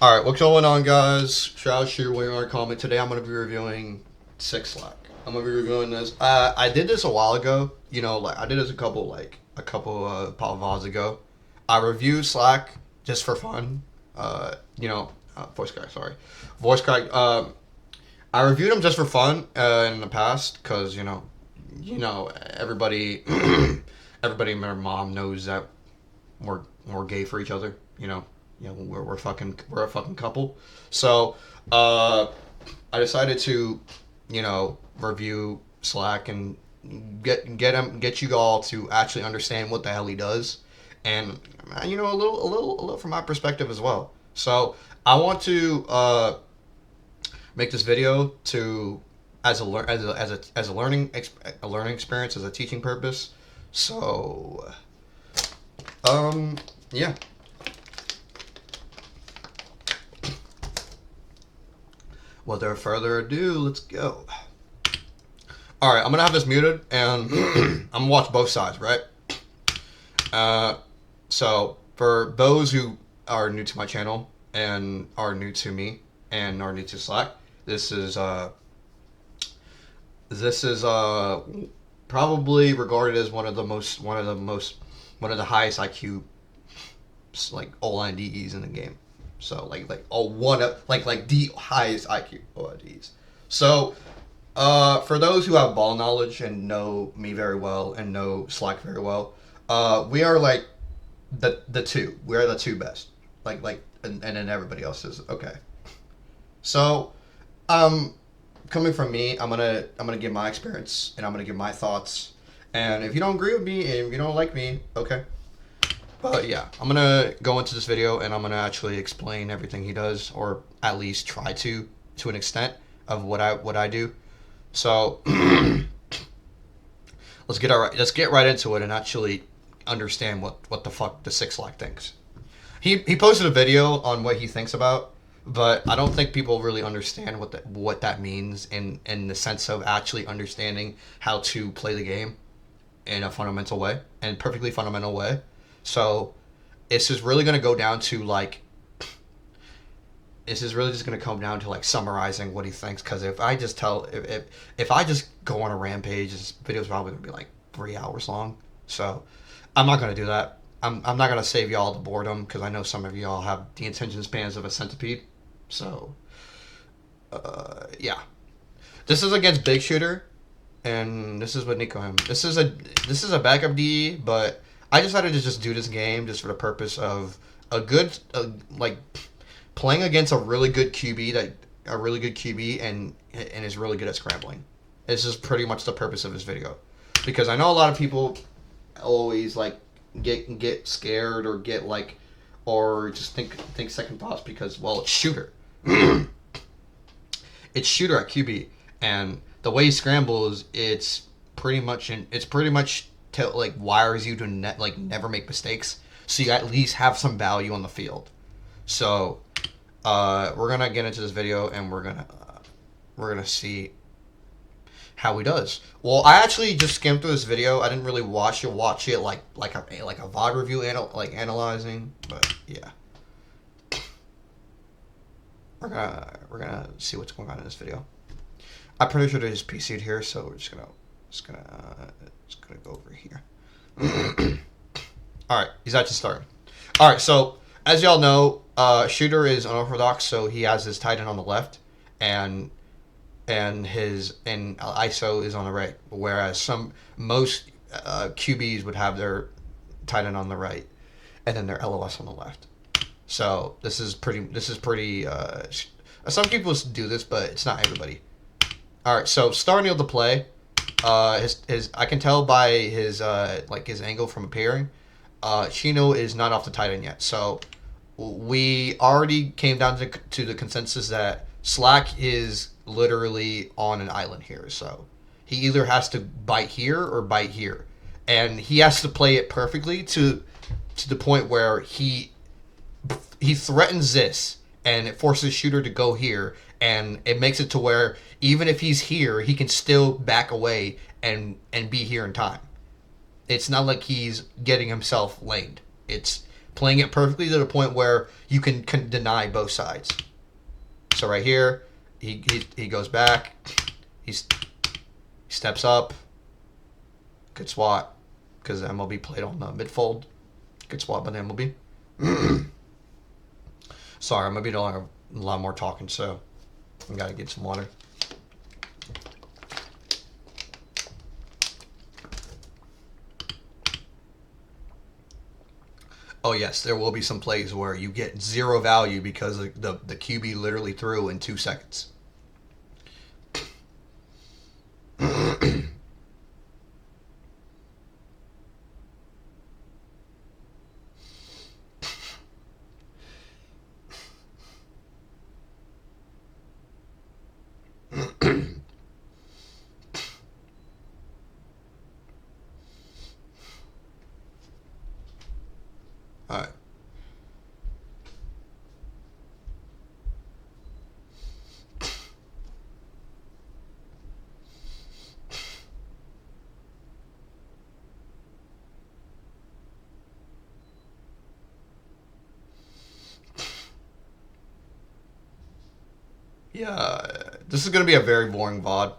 Alright, what's going on, guys? Shroud Shooter Wing on comment. Today I'm going to be reviewing 6siack. I'm going to be reviewing this. I did this a while ago. Like I did this a couple podcasts ago. I reviewed Slack just for fun. Voice crack, sorry. Voice crack. I reviewed them just for fun in the past because, everybody, everybody and their mom knows that we're gay for each other, we're a fucking couple. So I decided to review Slack and get you all to actually understand what the hell he does, and a little from my perspective as well. So I want to make this video to as a learning experience, as a teaching purpose. So yeah. Without further ado, let's go. All right, I'm gonna have this muted, and I'm gonna watch both sides, right? So for those who are new to my channel and are new to me and are new to Slack, this is probably regarded as one of the highest IQ like OLNDEs in the game. So one of like the highest IQ OLNDEs. So for those who have ball knowledge and know me very well and know Slack very well, we are like the two. We are the two best. And then everybody else is okay. So coming from me, I'm gonna give my experience and I'm gonna give my thoughts. And if you don't agree with me and if you don't like me, okay. But yeah, I'm gonna go into this video and I'm gonna actually explain everything he does, or at least try to an extent of what I do. So let's get right into it and actually understand what the fuck the 6siack thinks. He posted a video on what he thinks about, but I don't think people really understand what that means in the sense of actually understanding how to play the game in a fundamental way, and perfectly fundamental way. So it's just really going to go down to this is really just going to come down to summarizing what he thinks. Because if I just go on a rampage, this video's probably going to be like 3 hours long. So I'm not going to do that. I'm not going to save y'all the boredom, because I know some of y'all have the attention spans of a centipede. So yeah, this is against Big Shooter, and this is with Nico him. This is a backup D, but I decided to just do this game just for the purpose of playing against a really good QB and is really good at scrambling. This is pretty much the purpose of this video, because I know a lot of people always get scared or or just think second thoughts because, well, it's Shooter. It's Shooter at QB, and the way he scrambles, it's pretty much wires you to never make mistakes, so you at least have some value on the field. So we're gonna get into this video and we're gonna see how he does. Well, I actually just skimmed through this video. I didn't really watch it like a VOD review analyzing, but yeah. We're gonna see what's going on in this video. I'm pretty sure there's PC'd here, so we're just gonna go over here. All right, he's actually starting. All right, so as y'all know, Shooter is unorthodox, so he has his tight end on the left, and ISO is on the right, whereas most QBs would have their tight end on the right, and then their LOS on the left. So this is pretty. Some people do this, but it's not everybody. All right, so starting of the play, his I can tell by his his angle from appearing. Chino is not off the tight end yet, so we already came down to the consensus that Slack is literally on an island here. So he either has to bite here or bite here, and he has to play it perfectly to the point where he threatens this, and it forces Shooter to go here, and it makes it to where even if he's here, he can still back away and be here in time. It's not like he's getting himself lamed. It's playing it perfectly to the point where you can deny both sides. So right here, he goes back, he steps up, good swat, because the MLB played on the midfold, good swat by the MLB. Sorry, I'm going to be doing a lot more talking, so I got to get some water. Oh yes, there will be some plays where you get zero value because the QB literally threw in 2 seconds. All right. Yeah, this is gonna be a very boring VOD.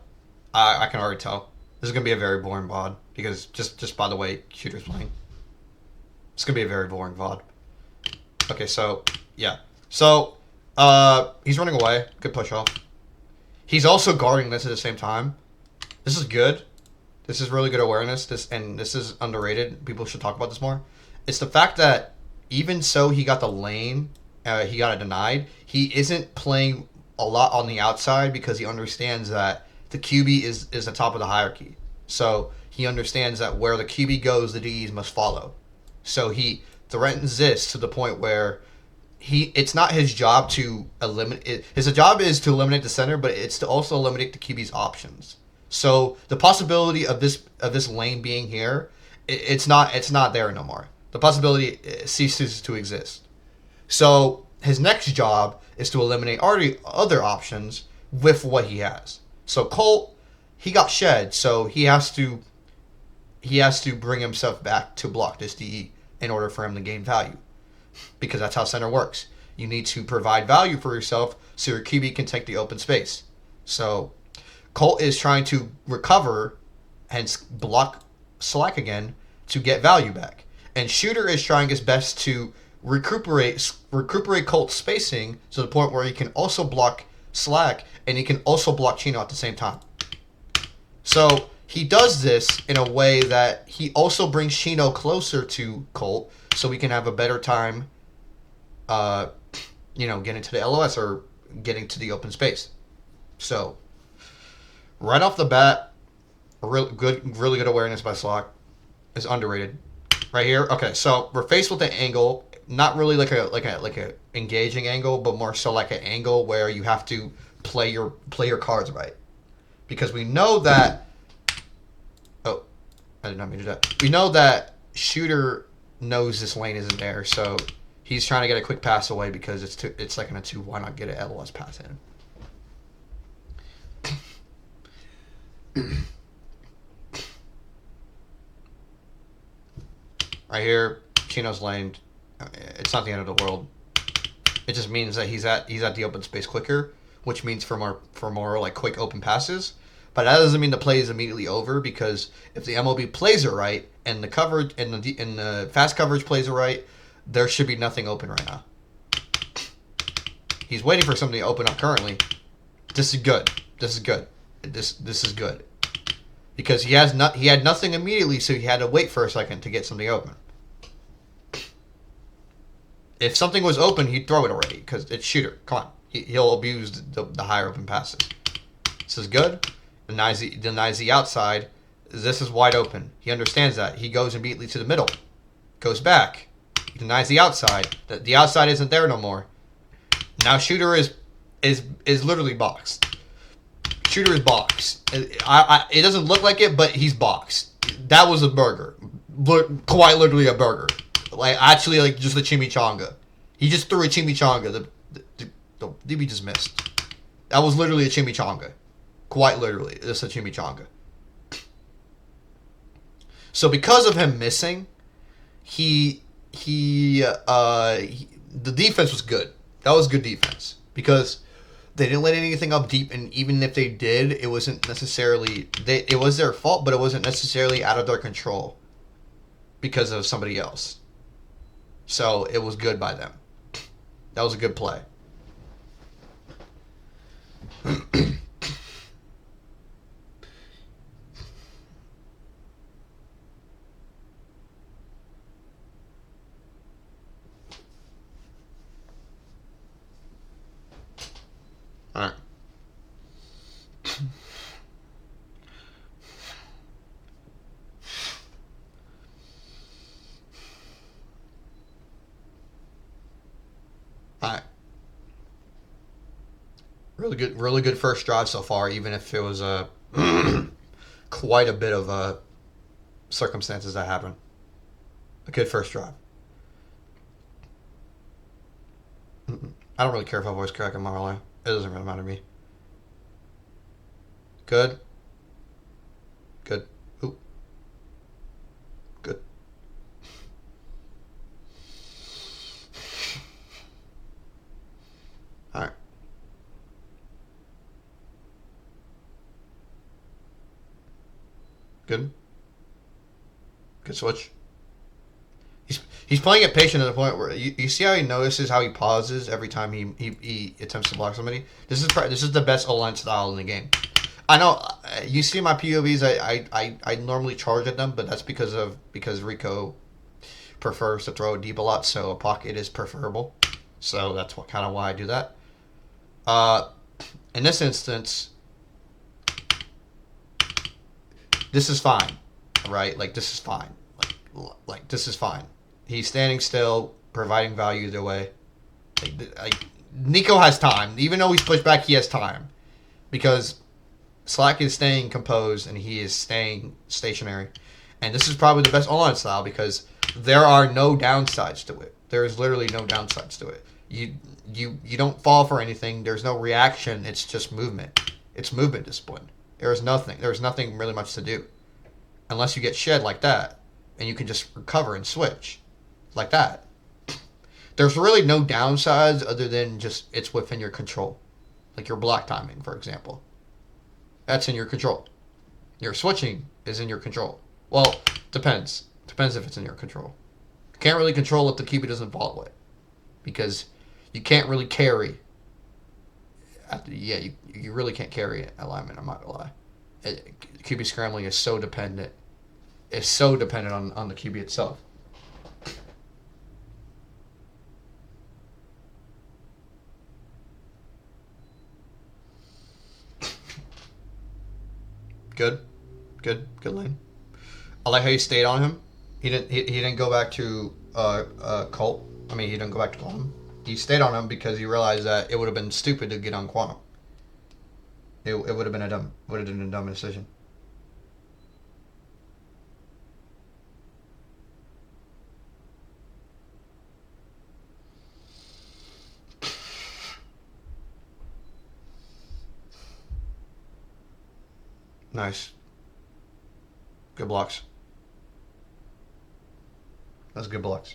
I can already tell. This is gonna be a very boring VOD because just by the way Shooter's playing, it's gonna be a very boring VOD. Okay, so yeah, so he's running away. Good push off. He's also guarding this at the same time. This is good. This is really good awareness. This is underrated. People should talk about this more. It's the fact that even so he got the lane, he got it denied. He isn't playing a lot on the outside because he understands that the QB is the top of the hierarchy. So he understands that where the QB goes, the DEs must follow. So he threatens this to the point where it's not his job to eliminate. His job is to eliminate the center, but it's to also eliminate the QB's options. So the possibility of this lane being here, it's not there no more. The possibility ceases to exist. So his next job is to eliminate already other options with what he has. So Colt, he got shed, so he has to bring himself back to block this DE in order for him to gain value. Because that's how center works. You need to provide value for yourself so your QB can take the open space. So Colt is trying to recover, hence block 6siack again, to get value back. And Shooter is trying his best to recuperate Colt's spacing to the point where he can also block 6siack and he can also block Chino at the same time. So he does this in a way that he also brings Chino closer to Colt so we can have a better time getting to the LOS or getting to the open space. So right off the bat, really good awareness by 6siack. Is underrated. Right here. Okay, so we're faced with an angle, not really like a engaging angle, but more so like an angle where you have to play your cards right. Because we know that I did not mean to do that. We know that Shooter knows this lane isn't there, so he's trying to get a quick pass away because it's like in a 2, why not get an LOS pass in? Right here, Chino's lane. It's not the end of the world. It just means that he's at the open space quicker, which means for more like quick open passes. But that doesn't mean the play is immediately over, because if the MLB plays it right and the coverage and the fast coverage plays it right, there should be nothing open right now. He's waiting for something to open up currently. This is good. This is good. This is good. Because he had nothing immediately, so he had to wait for a second to get something open. If something was open, he'd throw it already, because it's Shooter. Come on. He'll abuse the higher open passes. This is good. Denies the outside. This is wide open. He understands that. He goes immediately to the middle. Goes back. He denies the outside. The outside isn't there no more. Now Shooter is literally boxed. Shooter is boxed. It doesn't look like it, but he's boxed. That was a burger. Quite literally a burger. Actually, just a chimichanga. He just threw a chimichanga. The DB just missed. That was literally a chimichanga. Quite literally. It's a chimichanga. So because of him missing, he the defense was good. That was good defense because they didn't let anything up deep, and even if they did, it wasn't necessarily it was their fault, but it wasn't necessarily out of their control because of somebody else. So it was good by them. That was a good play. All right. All right. Really good first drive so far. Even if it was a quite a bit of circumstances that happened. A good first drive. I don't really care if I voice crack in my life. It doesn't really matter to me. Good. Good. Ooh. Good. All right. Good. Good switch. He's playing it patient to the point where you see how he notices how he pauses every time he attempts to block somebody. This is the best O-line style in the game. I know you see my POVs. I normally charge at them, but that's because Rico prefers to throw deep a lot, so a pocket is preferable. So that's kind of why I do that. Uh, in this instance, this is fine, right? Like this is fine. Like this is fine. He's standing still, providing value either way. Nico has time, even though he's pushed back. He has time because Slack is staying composed and he is staying stationary. And this is probably the best online style because there are no downsides to it. There is literally no downsides to it. You don't fall for anything. There's no reaction. It's just movement. It's movement discipline. There's nothing really much to do unless you get shed like that, and you can just recover and switch like that. There's really no downsides other than just it's within your control. Like your block timing, for example. That's in your control. Your switching is in your control. Well, depends. Depends if it's in your control. You can't really control if the QB doesn't fall away. Because you can't really carry. You really can't carry alignment, I'm not going to lie. QB scrambling is so dependent. It's so dependent on the QB itself. Good lane. I like how he stayed on him. He didn't go back to Colt. I mean, he didn't go back to Quantum. He stayed on him because he realized that it would have been stupid to get on Quantum. It would have been a dumb decision. Nice. Good blocks. That's good blocks.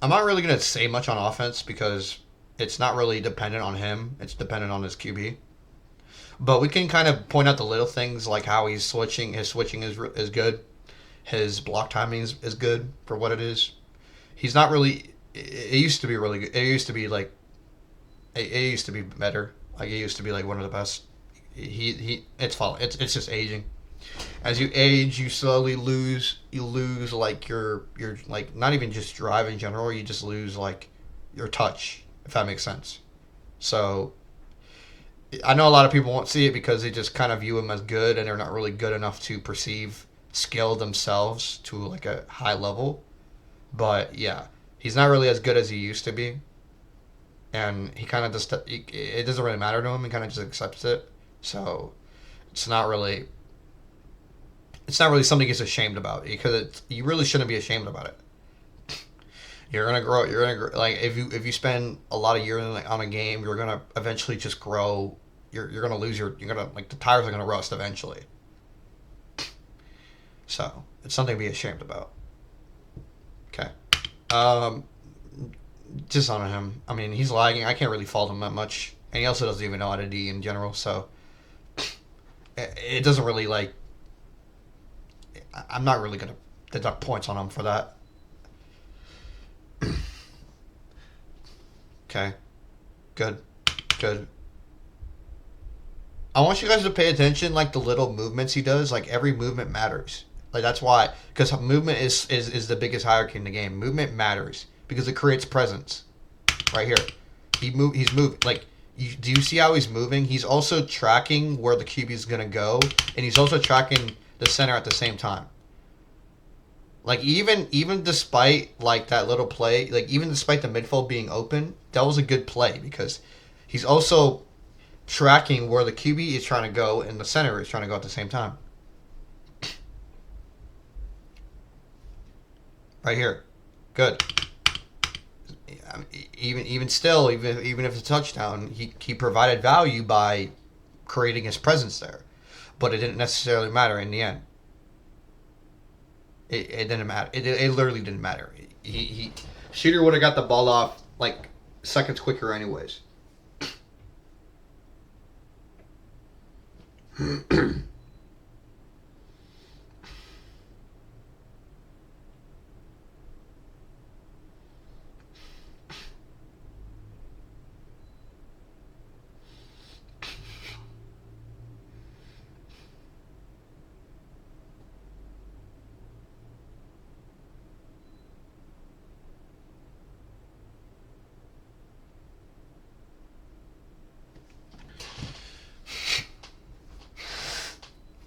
I'm not really going to say much on offense because it's not really dependent on him. It's dependent on his QB. But we can kind of point out the little things like how he's switching. His switching is good. His block timing is good for what it is. He's not really. It used to be really good. It used to be like. It used to be better. Like it used to be like one of the best. It's falling. It's just aging. As you age, you slowly lose. You lose like your like not even just drive in general. You just lose like your touch, if that makes sense. So I know a lot of people won't see it because they just kind of view him as good, and they're not really good enough to perceive skill themselves to like a high level. But yeah, he's not really as good as he used to be, and he kind of just it doesn't really matter to him. He kind of just accepts it. So it's not really something he's ashamed about because you really shouldn't be ashamed about it. You're gonna grow. You're gonna like if you spend a lot of years on a game, you're gonna eventually just grow. You're gonna lose your. You're gonna like the tires are gonna rust eventually. So it's something to be ashamed about. Okay. Um, just on him. I mean, he's lagging. I can't really fault him that much, and he also doesn't even know how to D in general. So it doesn't really like. I'm not really gonna deduct points on him for that. Okay. Good. Good. I want you guys to pay attention, like the little movements he does. Like every movement matters. Like that's why, because movement is the biggest hierarchy in the game. Movement matters because it creates presence. Right here, he's moving. Like, do you see how he's moving? He's also tracking where the QB is gonna go, and he's also tracking the center at the same time. Like even despite like that little play, like even despite the midfield being open, that was a good play because he's also tracking where the QB is trying to go and the center is trying to go at the same time. Right here. Good. Even still, even if it's a touchdown, he provided value by creating his presence there, but it didn't necessarily matter in the end. It didn't matter. It literally didn't matter. He Shooter would have got the ball off like seconds quicker anyways.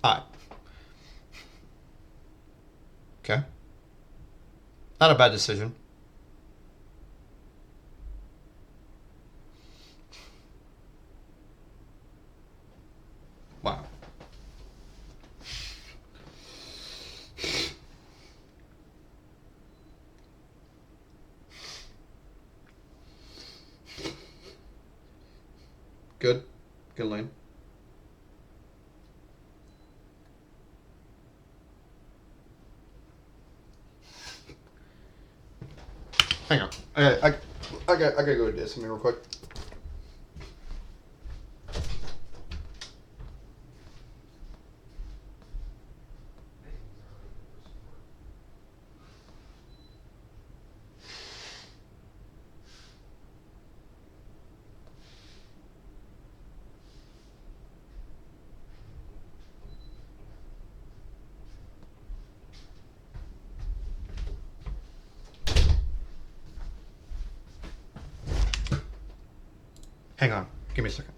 All right. Okay. Not a bad decision. Wow. Good. Good lane. Hang on. I gotta go to something real quick. Hang on. Give me a second.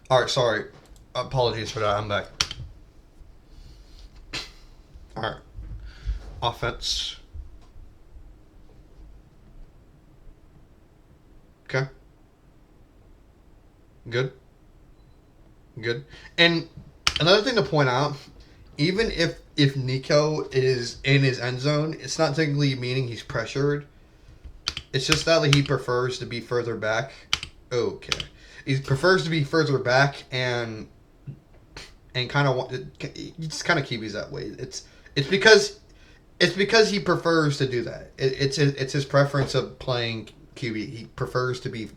All right, sorry. Apologies for that. I'm back. All right. Offense. Okay. Good. Good. And another thing to point out, even if Nico is in his end zone, it's not technically meaning he's pressured. It's just that like, he prefers to be further back. Okay. He prefers to be further back and kind of he just kind of keeps that way. It's because he prefers to do that. It's his preference of playing QB. He prefers to be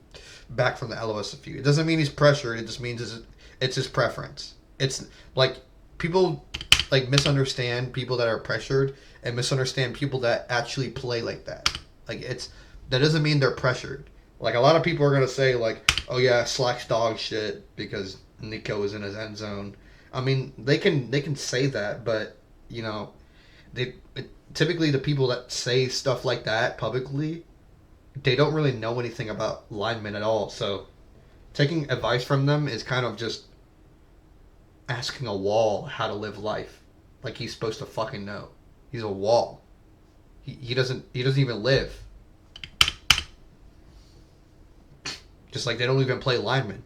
back from the LOSFU. It doesn't mean he's pressured. It just means it's his preference. It's like people like misunderstand people that are pressured and misunderstand people that actually play like that. Like that doesn't mean they're pressured. Like a lot of people are gonna say like, oh yeah, Slack's dog shit because Nico is in his end zone. I mean, they can say that, but you know, typically the people that say stuff like that publicly, they don't really know anything about linemen at all. So taking advice from them is kind of just asking a wall how to live life. Like he's supposed to fucking know. He's a wall. He doesn't even live. Just like they don't even play linemen.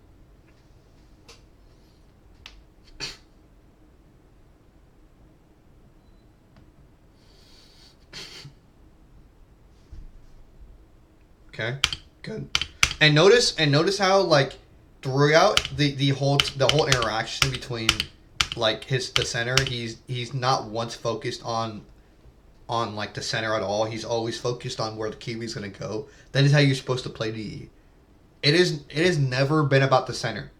Okay, good. And notice how like throughout the whole interaction between like the center, he's not once focused on like the center at all. He's always focused on where the QB is gonna go. That is how you're supposed to play DE. It has never been about the center.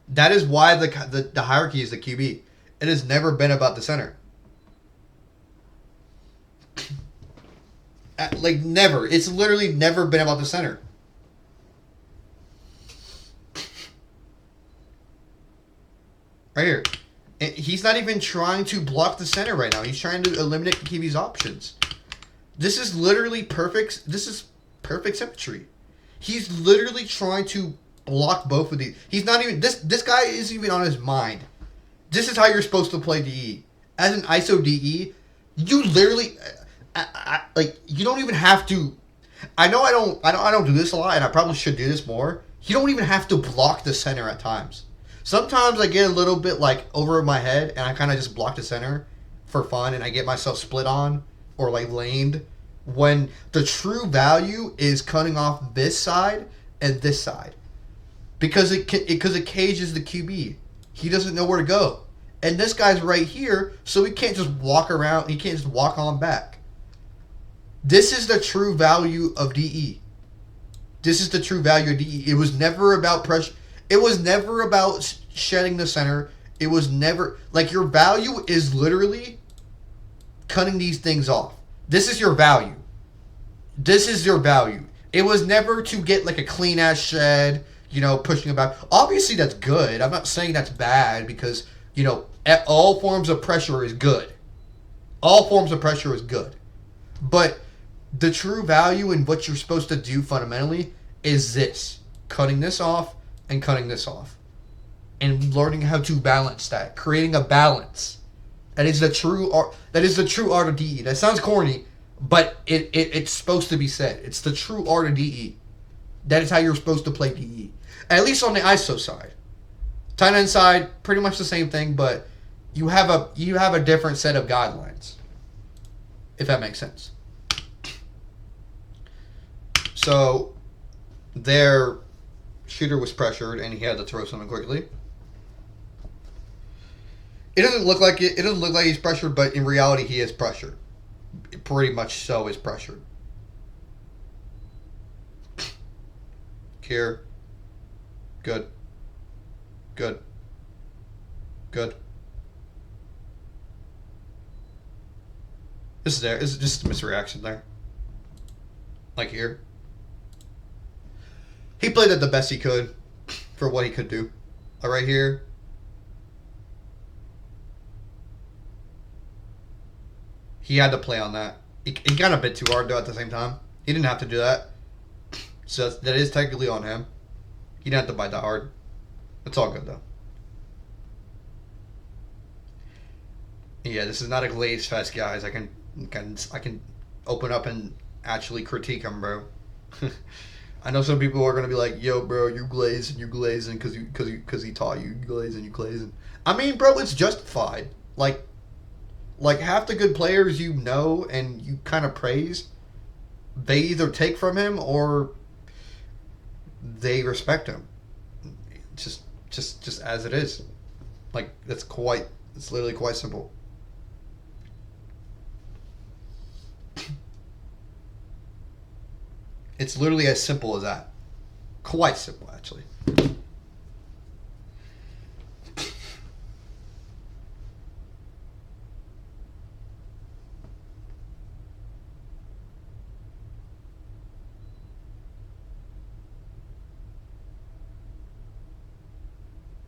That is why the hierarchy is the QB. It has never been about the center. Like never. It's literally never been about the center. Right here. He's not even trying to block the center right now. He's trying to eliminate the QB's options. This is literally perfect. This is perfect symmetry. He's literally trying to block both of these. He's not even... This guy isn't even on his mind. This is how you're supposed to play DE. As an ISO DE, you literally... like, you don't even have to... I know I don't do this a lot, and I probably should do this more. You don't even have to block the center at times. Sometimes I get a little bit, like, over my head, and I kind of just block the center for fun, and I get myself split on or, like, laned. When the true value is cutting off this side and this side. Because it cages the QB. He doesn't know where to go. And this guy's right here, so he can't just walk around. He can't just walk on back. This is the true value of DE. This is the true value of DE. It was never about pressure. It was never about shedding the center. It was never... Like, your value is literally cutting these things off. This is your value. This is your value. It was never to get, like, a clean-ass shed, you know, pushing about. Obviously, that's good. I'm not saying that's bad because, you know, all forms of pressure is good. All forms of pressure is good. But the true value in what you're supposed to do fundamentally is this. Cutting this off and cutting this off. And learning how to balance that. Creating a balance. That is the true art. That is the true art of DE. That sounds corny, but it's supposed to be said. It's the true art of DE. That is how you're supposed to play DE. At least on the ISO side. Tight end side, pretty much the same thing, but you have a different set of guidelines. If that makes sense. So their shooter was pressured and he had to throw something quickly. It doesn't look like it. It doesn't look like he's pressured, but in reality, he is pressured. Pretty much so is pressured. Here. Good. Good. Good. This is there. This is just a misreaction there. Like here. He played it the best he could for what he could do. Right here. He had to play on that. He got a bit too hard, though, at the same time. He didn't have to do that. So that is technically on him. He didn't have to bite that hard. It's all good though. Yeah, this is not a glaze fest, guys. I can open up and actually critique him, bro. I know some people are gonna be like, "Yo, bro, you glazing, you glazing, because he taught you, you glazing, you glazing." I mean, bro, it's justified. Like half the good players you know and you kind of praise, they either take from him or they respect him. Just as it is. Like it's literally quite simple. It's literally as simple as that. Quite simple, actually.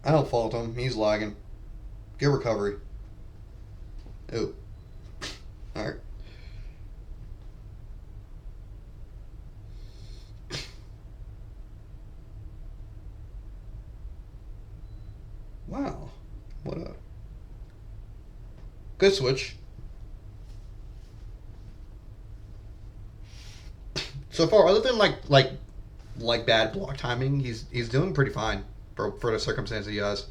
I don't fault him. He's lagging. Good recovery. Oh. Alright. Wow. What a good switch. So far, other than like bad block timing, he's doing pretty fine for the circumstances he has.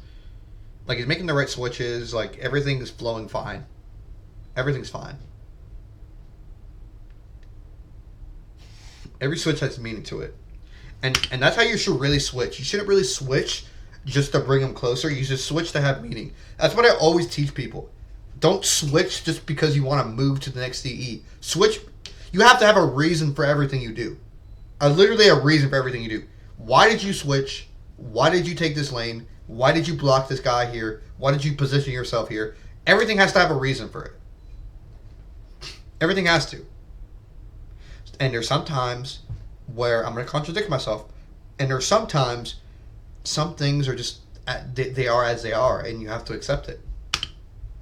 Like he's making the right switches. Like everything's flowing fine. Everything's fine. Every switch has meaning to it, and that's how you should really switch. You shouldn't really switch just to bring them closer. You should switch to have meaning. That's what I always teach people. Don't switch just because you want to move to the next CE. Switch. You have to have a reason for everything you do. Literally a reason for everything you do. Why did you switch? Why did you take this lane? Why did you block this guy here? Why did you position yourself here? Everything has to have a reason for it. Everything has to. And there's sometimes where I'm going to contradict myself. And there's sometimes some things are just they are as they are, and you have to accept it.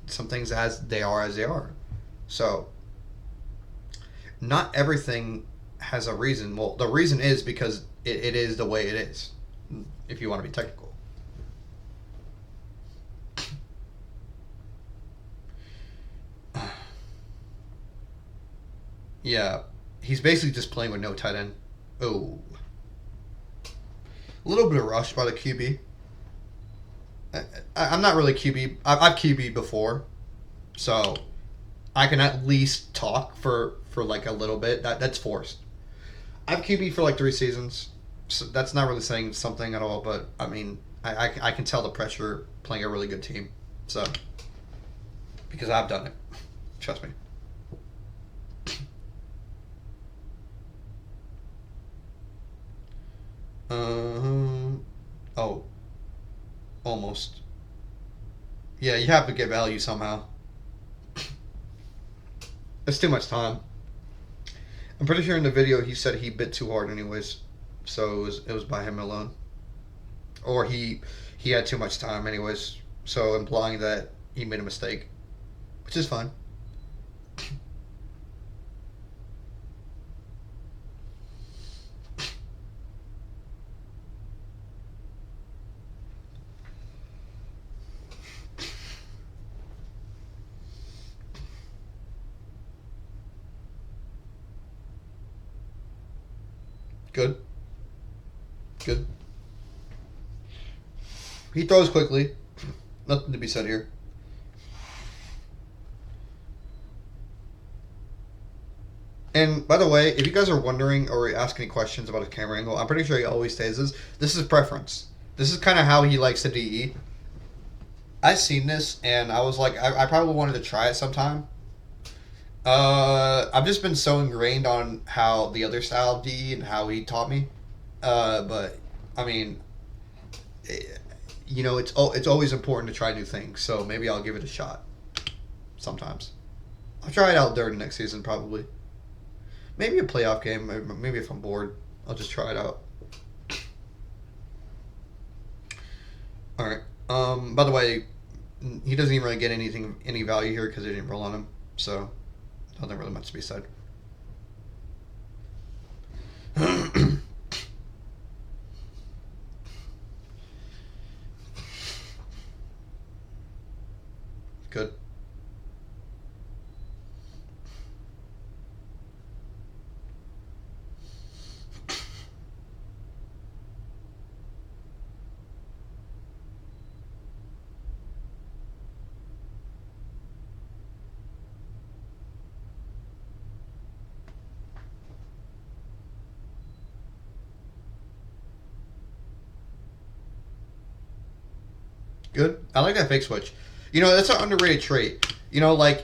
Some things as they are. So not everything has a reason. Well, the reason is because it is the way it is. If you want to be technical. Yeah, he's basically just playing with no tight end. Oh. A little bit of rush by the QB. I'm not really QB. I've QB before, so I can at least talk for like a little bit. That's forced. I've QB for like 3 seasons, so that's not really saying something at all. But I mean, I can tell the pressure playing a really good team. So because I've done it, trust me. Oh, almost. Yeah, you have to get value somehow. It's too much time. I'm pretty sure in the video he said he bit too hard anyways, so it was by him alone, or he had too much time anyways, so implying that he made a mistake, which is fine. Good. Good. He throws quickly. Nothing to be said here. And by the way, if you guys are wondering or ask any questions about his camera angle, I'm pretty sure he always says this. This is preference. This is kind of how he likes to DE. I've seen this, and I was like, I probably wanted to try it sometime. I've just been so ingrained on how the other style of DE and how he taught me. But I mean, it's always important to try new things. So maybe I'll give it a shot. Sometimes I'll try it out during next season, probably. Maybe a playoff game. Maybe if I'm bored, I'll just try it out. All right. By the way, he doesn't even really get any value here because they didn't roll on him. So nothing really much to be said. Good. Good. I like that fake switch. You know, that's an underrated trait. You know, like,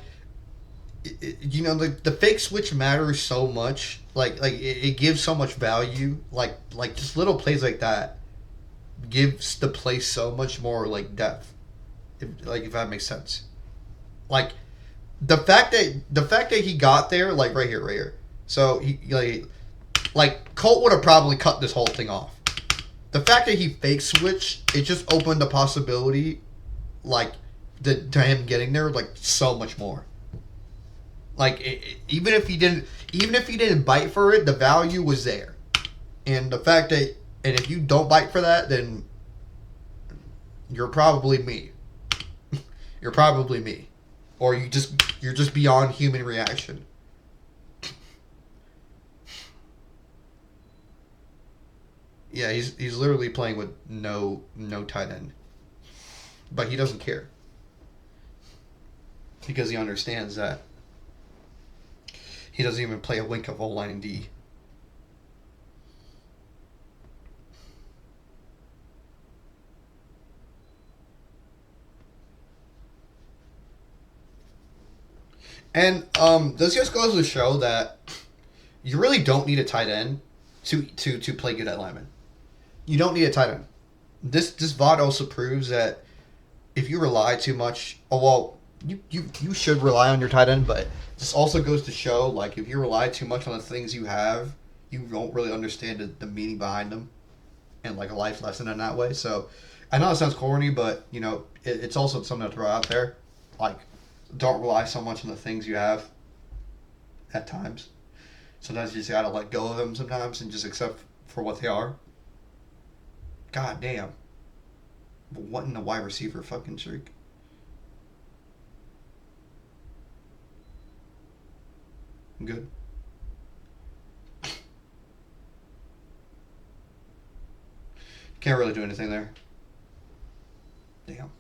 the fake switch matters so much. Like it gives so much value. Like just little plays like that gives the play so much more like depth. If that makes sense. Like the fact that he got there, like right here. So he like Colt would have probably cut this whole thing off. The fact that he fake switched, it just opened the possibility, like, to him getting there, like, so much more. Like, even if he didn't bite for it, the value was there. And the fact that, and if you don't bite for that, then you're probably me. You're probably me, or you're just beyond human reaction. Yeah, he's literally playing with no tight end, but he doesn't care because he understands that he doesn't even play a wink of O-line and D. And this just goes to show that you really don't need a tight end to play good at lineman. You don't need a tight end. This VOD also proves that if you rely too much, oh well, you should rely on your tight end, but this also goes to show, like, if you rely too much on the things you have, you don't really understand the meaning behind them, and like a life lesson in that way. So I know it sounds corny, but you know it's also something to throw out there. Like, don't rely so much on the things you have. At times, sometimes you just gotta let go of them sometimes and just accept for what they are. God damn. But what in the wide receiver fucking streak? Good. Can't really do anything there. Damn.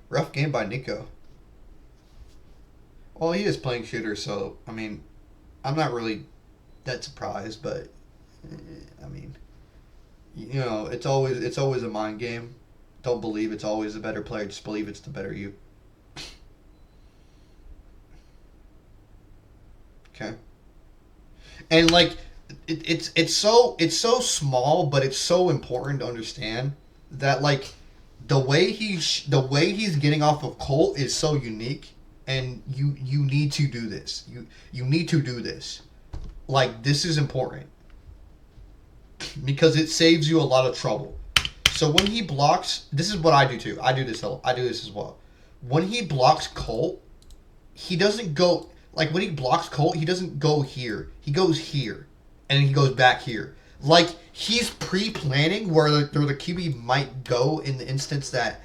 Rough game by Nico. Well, he is playing shooter, so I mean, I'm not really that surprised, but I mean, you know, it's always a mind game. Don't believe it's always the better player. Just believe it's the better you. Okay. And like, it's so small, but it's so important to understand that, like, the way he's getting off of Colt is so unique, and you need to do this. You need to do this. Like, this is important because it saves you a lot of trouble. So when he blocks, this is what I do too. I do this as well. When he blocks Colt, he doesn't go, like, when he blocks Colt, he doesn't go here. He goes here, and then he goes back here. Like, he's pre-planning where the QB might go in the instance that,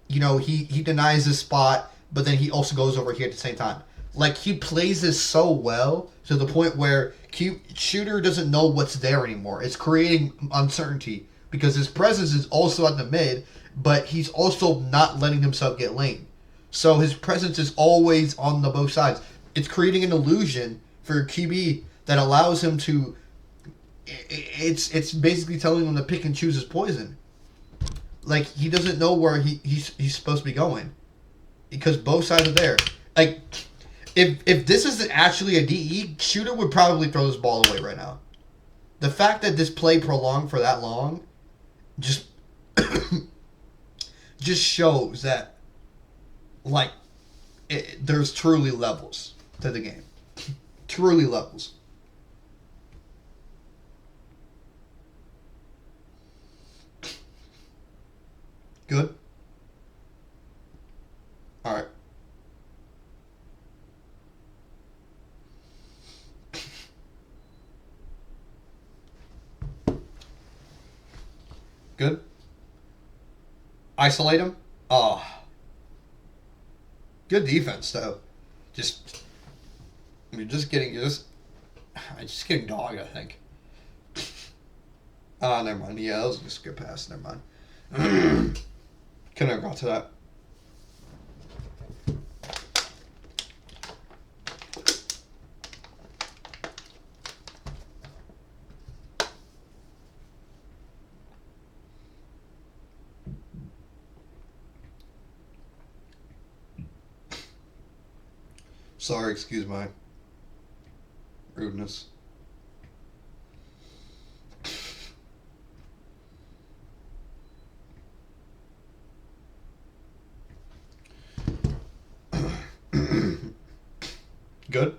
you know, he denies this spot, but then he also goes over here at the same time. Like, he plays this so well to the point where shooter doesn't know what's there anymore. It's creating uncertainty because his presence is also at the mid, but he's also not letting himself get lane. So his presence is always on the both sides. It's creating an illusion for QB that allows him to. It's basically telling him to pick and choose his poison. Like, he doesn't know where he's supposed to be going because both sides are there. Like, if this isn't actually a DE, shooter would probably throw this ball away right now. The fact that this play prolonged for that long just just shows that, like, there's truly levels to the game. Truly levels. Good. All right. Good. Isolate him. Oh. Good defense though. Just you're just getting just getting dog. I think. Ah, never mind. Yeah, that was just a good pass. Never mind. Couldn't have got to that. Sorry, excuse my rudeness. Good.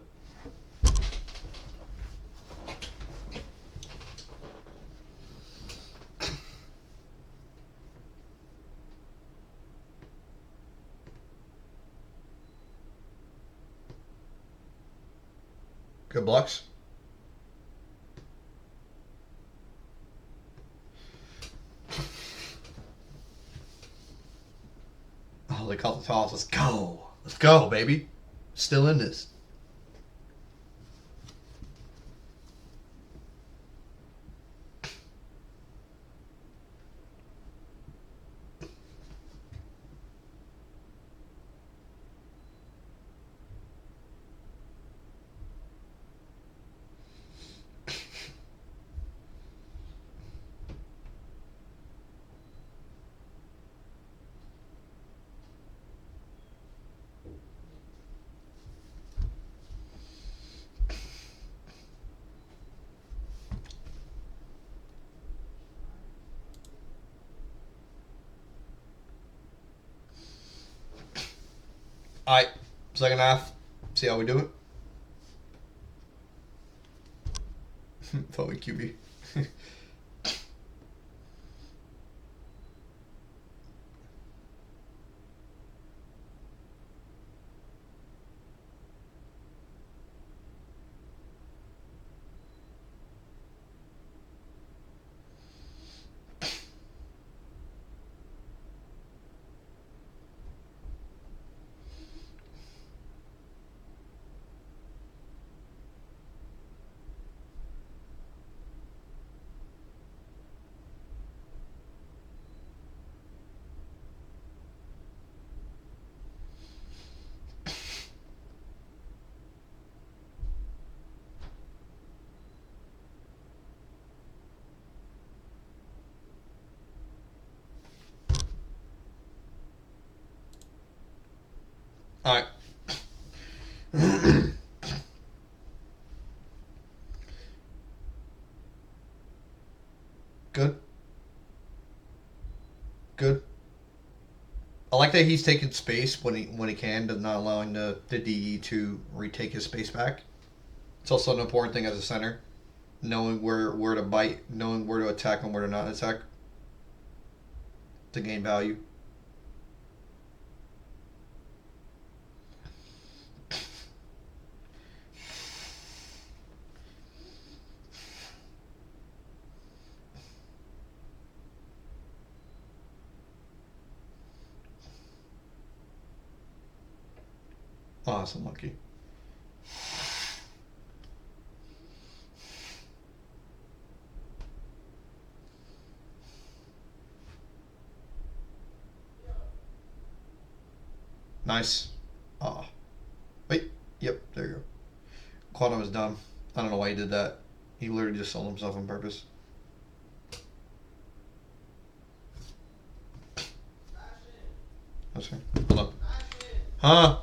Good blocks. Oh, they called the toss. Let's go. Let's go, baby. Still in this. All right, second half. See how we do it. Forward QB. All right. Good. Good. I like that he's taking space when he can, but not allowing the DE to retake his space back. It's also an important thing as a center, knowing where to bite, knowing where to attack and where to not attack to gain value. Oh, that's unlucky. Nice. Ah. Wait. Yep. There you go. Quantum was dumb. I don't know why he did that. He literally just sold himself on purpose. That's fair. Hold on. Huh?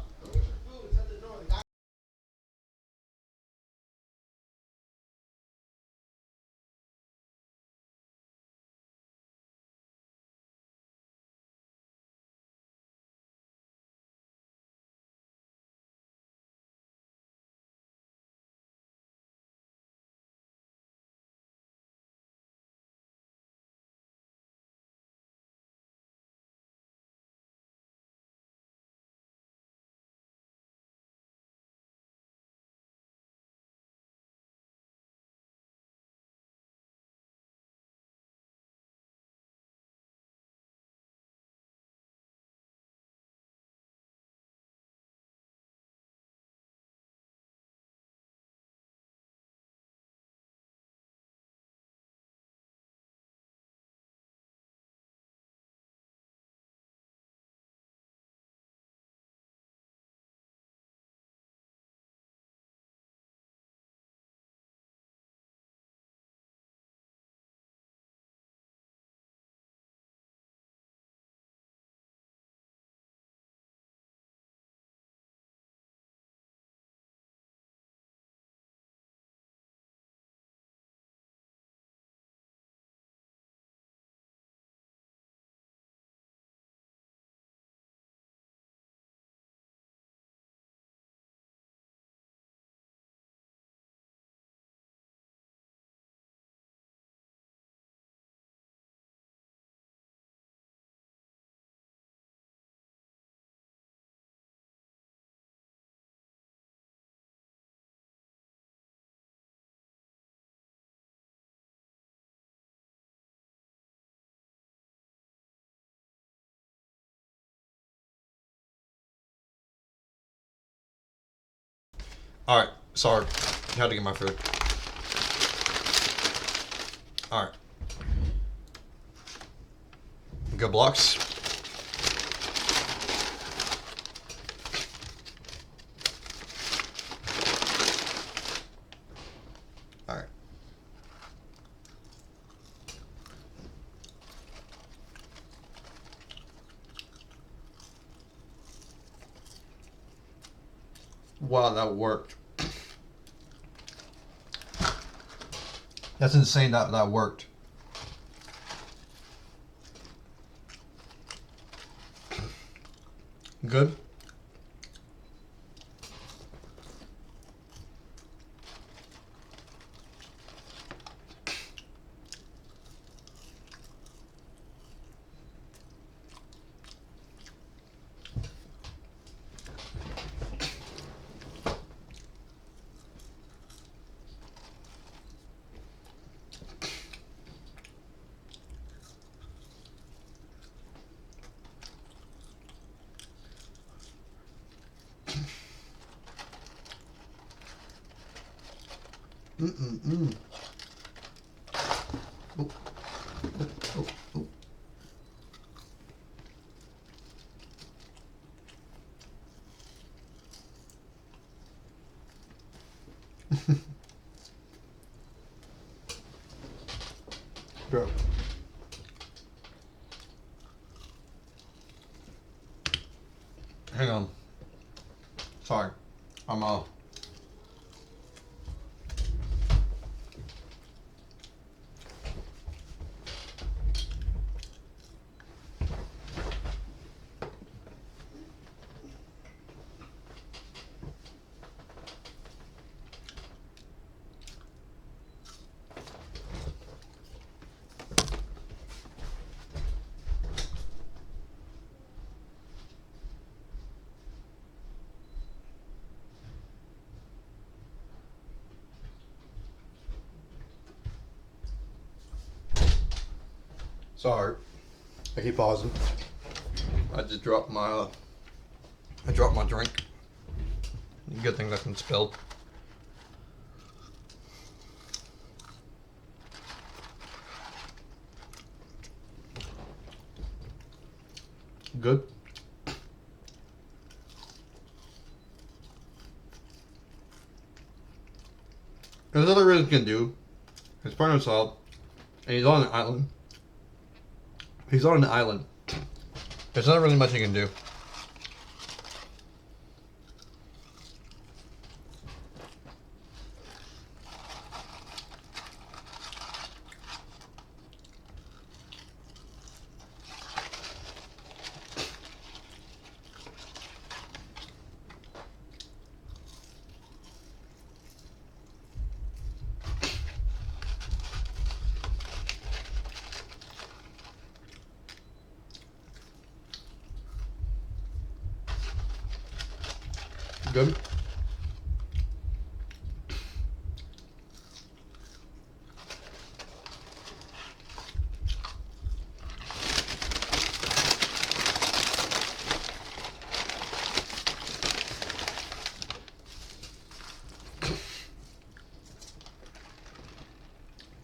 All right. Sorry. Had to get my food. All right. Good blocks. All right. Wow, that worked. That's insane that that worked. Good. Mm-mm-mm. Oh, oh, oh. Bro. Hang on. Sorry. I'm sorry. I keep pausing. I just dropped my I dropped my drink. Good thing nothing spilled. Good. There's nothing really can do. His partner's solid, and he's on an island. He's on an island. There's not really much he can do. Good.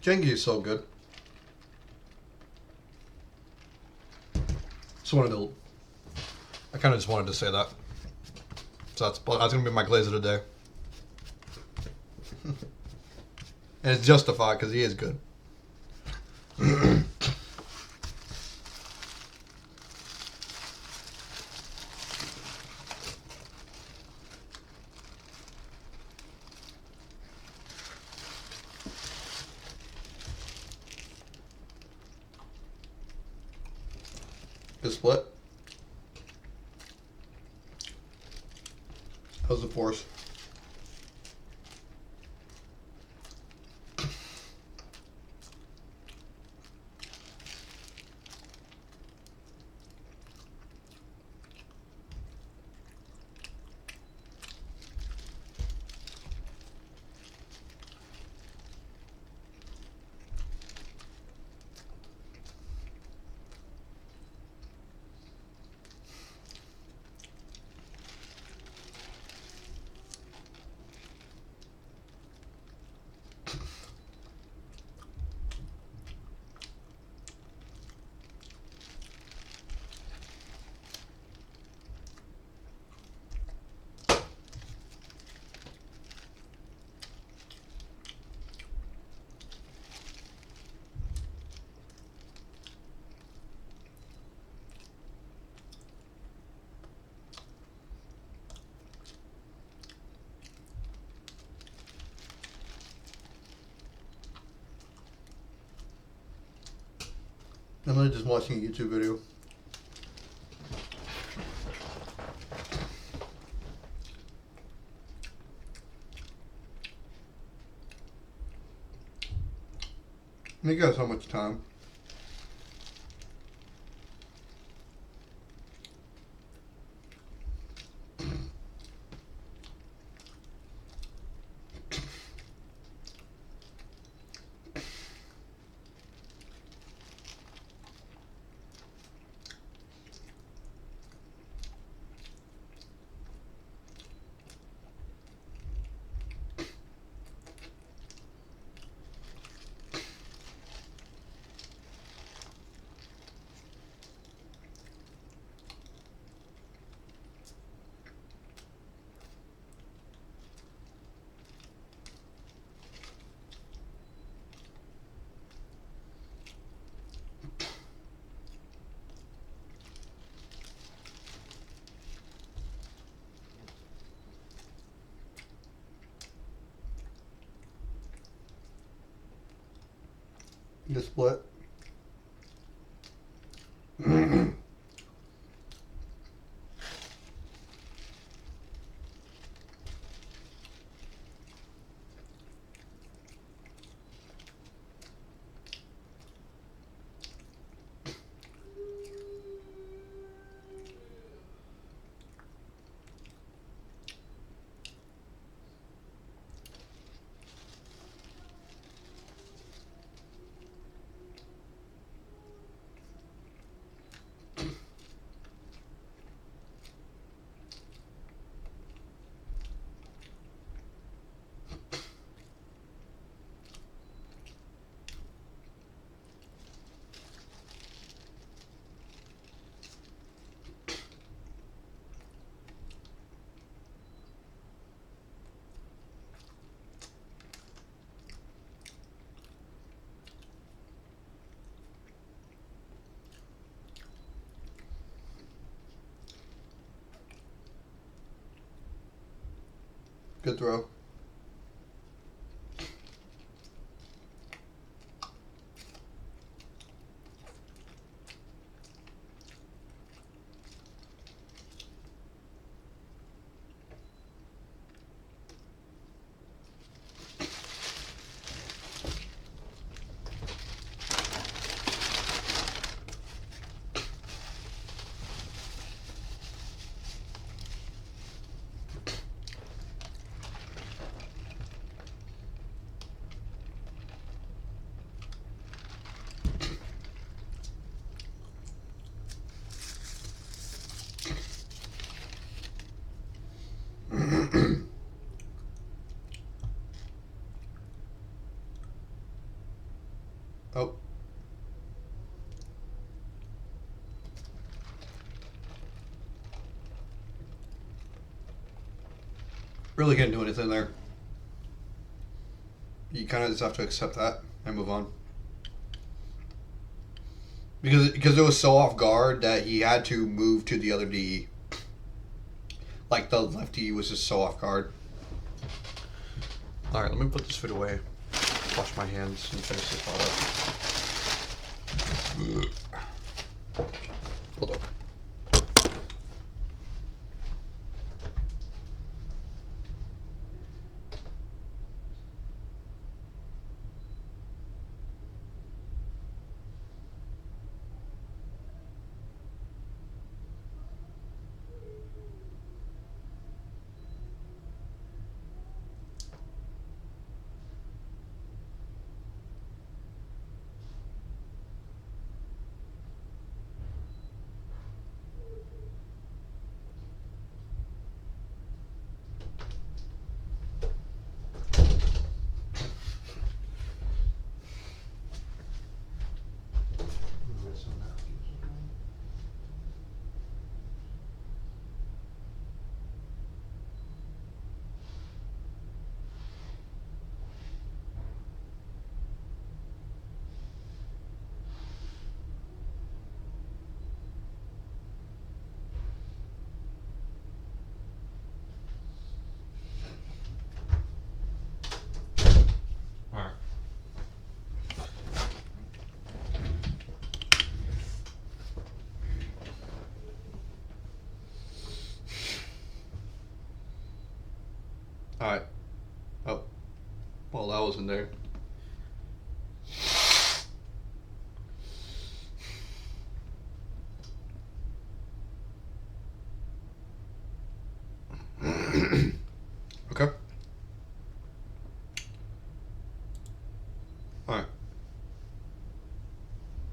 Jengi is so good. Just wanted to. I kind of just wanted to say that. So that's gonna be my glaze of the day, and it's justified because he is good. Good split. How's the force? I'm really just watching a YouTube video. You got so much time. You split. Good throw. Oh. Really can't do anything there. You kind of just have to accept that and move on. Because it was so off guard that he had to move to the other DE. Like the left DE was just so off guard. Alright, let me put this food away. Wash my hands and finish this all up. Hold up. All right. Oh, well, that wasn't there. Okay. All right.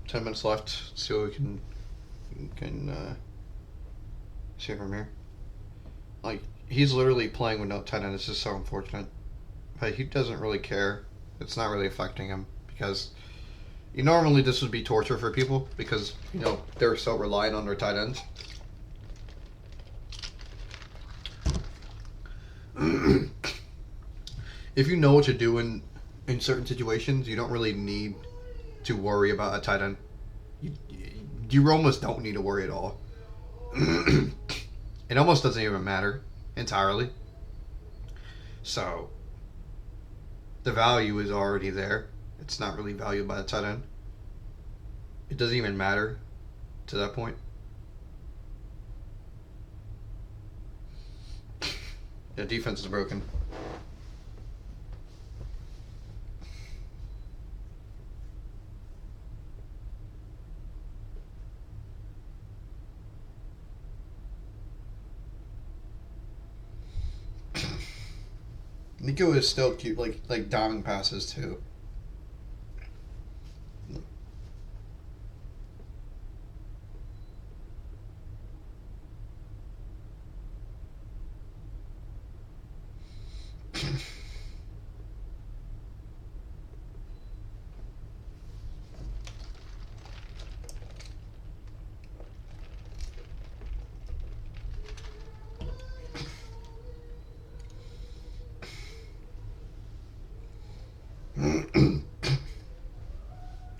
10 minutes left. See what we can see from here. Like he's literally playing with no tight end. It's just so unfortunate. But he doesn't really care. It's not really affecting him because normally this would be torture for people because they're so reliant on their tight ends. If you know what to do in certain situations, you don't really need to worry about a tight end. You almost don't need to worry at all. It almost doesn't even matter entirely. So the value is already there. It's not really valued by the tight end. It doesn't even matter to that point. The defense is broken. Nico is still cute, like diving passes too.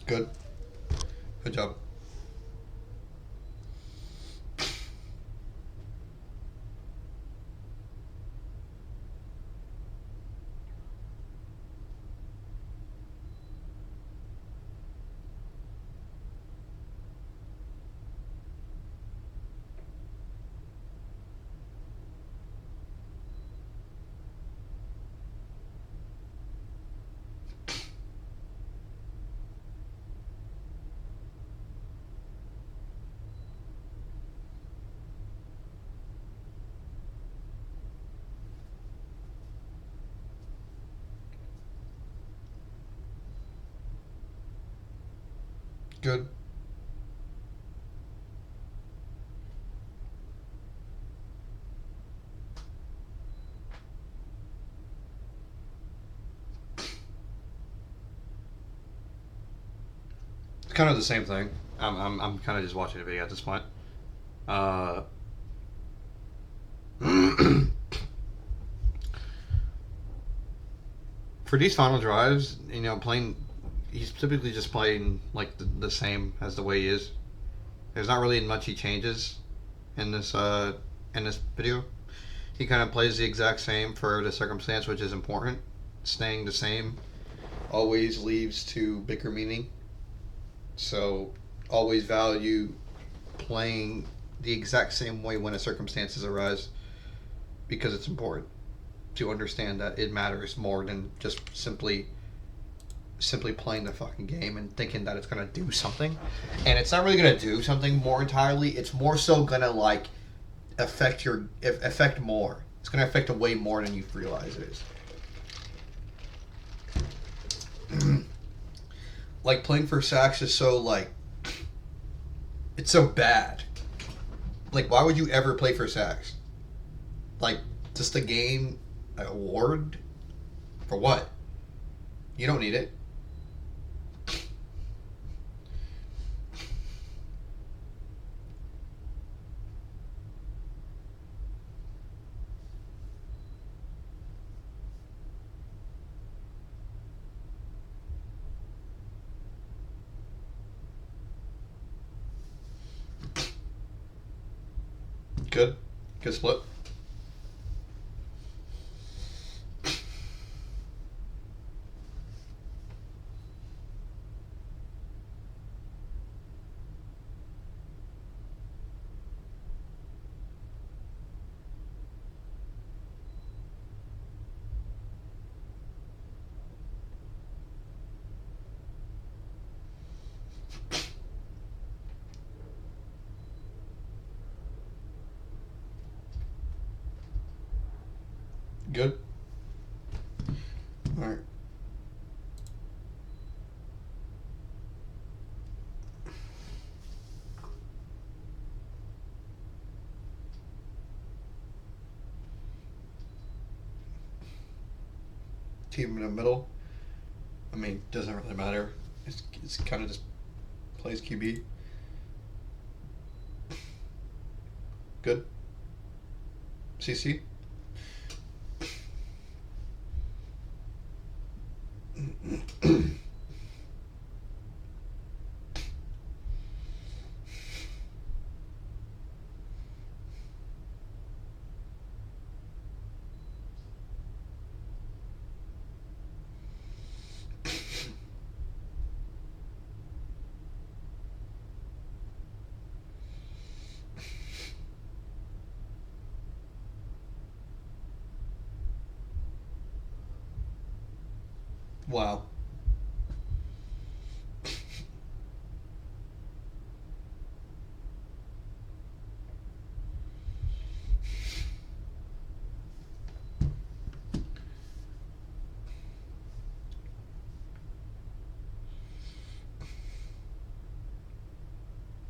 Good. Good job. Good. It's kind of the same thing. I'm kind of just watching a video at this point. Uh, for these final drives, playing, he's typically just playing like the same as the way he is. There's not really much he changes in this video. He kind of plays the exact same for the circumstance, which is important. Staying the same always leads to bigger meaning. So always value playing the exact same way when the circumstances arise because it's important to understand that it matters more than just simply playing the fucking game and thinking that it's gonna do something. And it's not really gonna do something more entirely. It's more so gonna like affect more. It's gonna affect it way more than you realize it is. Like playing for sacks is so like it's so bad. Like why would you ever play for sacks? Like just to gain an award? For what? You don't need it. Good. Good split. Good. All right. Team in the middle. I mean, doesn't really matter. It's kind of just plays QB. Good. CC. Wow.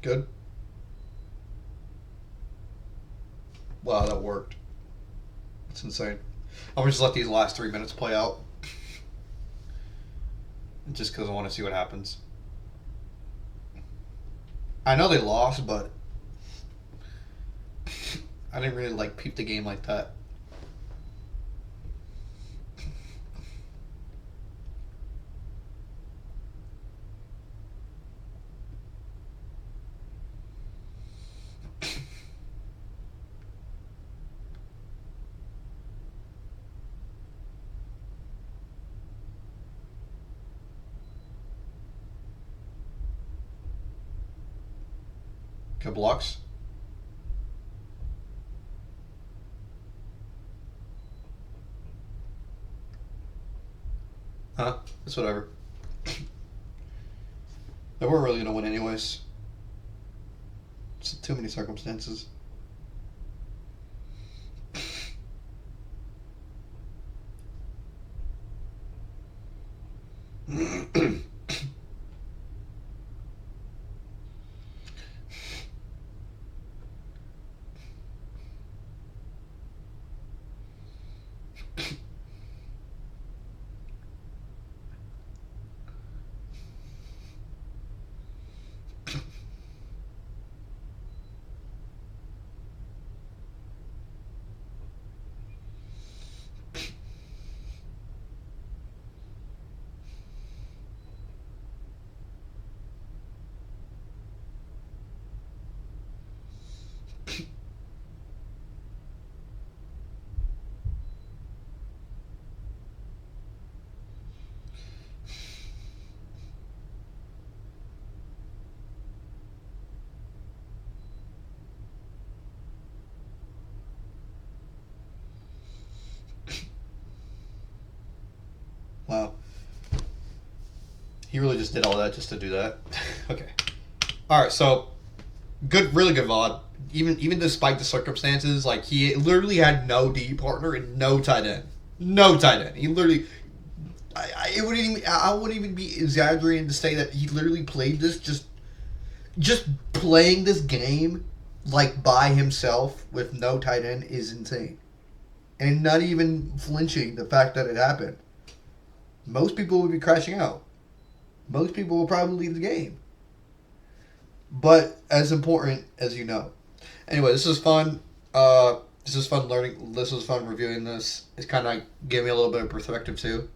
Good. Wow, that worked. That's insane. I'm gonna just let these last 3 minutes play out. Just because I want to see what happens. I know they lost, but I didn't really like peep the game like that. Good blocks. Huh? It's whatever. They weren't really gonna win anyways. It's too many circumstances. Wow. He really just did all that just to do that. Okay. All right. So, good, really good VOD. Even despite the circumstances, like he literally had no D partner and no tight end. No tight end. He literally. I wouldn't even be exaggerating to say that he literally played this just playing this game like by himself with no tight end is insane, and not even flinching the fact that it happened. Most people would be crashing out. Most people will probably leave the game. But as important as you know. Anyway, this is fun. This is fun learning. This was fun reviewing this. It's kind of gave me a little bit of perspective too.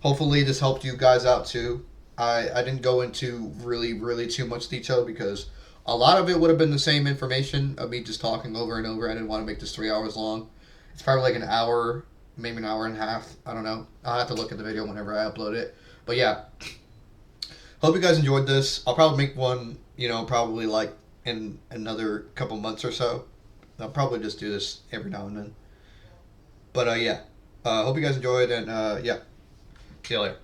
Hopefully this helped you guys out too. I didn't go into really too much detail because a lot of it would have been the same information of me just talking over and over. I didn't want to make this 3 hours long. It's probably like an hour, maybe an hour and a half. I don't know. I'll have to look at the video whenever I upload it. But yeah. Hope you guys enjoyed this. I'll probably make one, probably like in another couple months or so. I'll probably just do this every now and then. But yeah. Hope you guys enjoyed and yeah. See you later.